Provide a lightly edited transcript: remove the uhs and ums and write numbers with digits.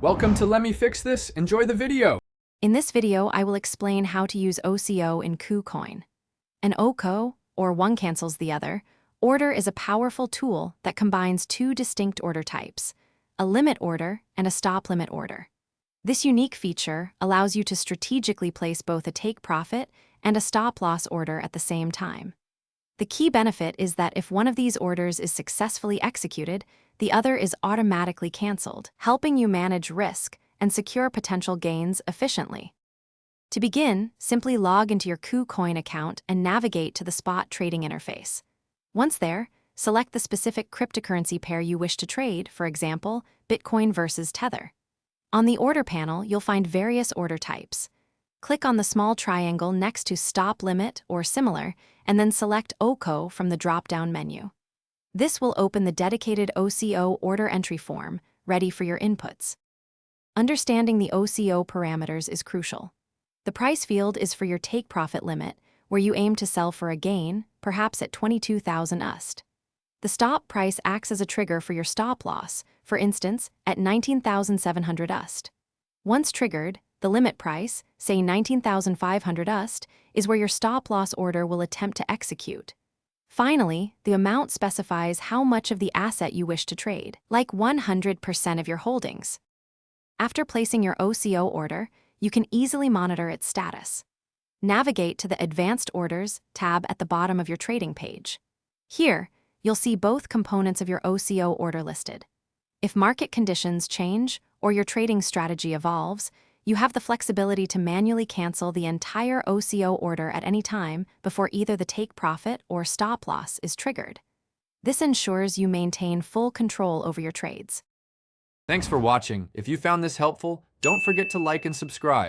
Welcome to Let Me Fix This. Enjoy the video. In this video, I will explain how to use OCO in KuCoin. An OCO, or one cancels the other, order is a powerful tool that combines two distinct order types, a limit order and a stop limit order. This unique feature allows you to strategically place both a take profit and a stop loss order at the same time. The key benefit is that if one of these orders is successfully executed, the other is automatically canceled, helping you manage risk and secure potential gains efficiently. To begin, simply log into your KuCoin account and navigate to the spot trading interface. Once there, select the specific cryptocurrency pair you wish to trade, for example, Bitcoin versus Tether. On the order panel, you'll find various order types. Click on the small triangle next to Stop Limit or similar, and then select OCO from the drop-down menu. This will open the dedicated OCO order entry form, ready for your inputs. Understanding the OCO parameters is crucial. The price field is for your take profit limit, where you aim to sell for a gain, perhaps at 22,000 USD. The stop price acts as a trigger for your stop loss, for instance, at 19,700 USD. Once triggered, the limit price, say 19,500 USD, is where your stop loss order will attempt to execute. Finally, the amount specifies how much of the asset you wish to trade, like 100% of your holdings. After placing your OCO order, you can easily monitor its status. Navigate to the Advanced Orders tab at the bottom of your trading page. Here, you'll see both components of your OCO order listed. If market conditions change or your trading strategy evolves, you have the flexibility to manually cancel the entire OCO order at any time before either the take profit or stop loss is triggered. This ensures you maintain full control over your trades. Thanks for watching. If you found this helpful, don't forget to like and subscribe.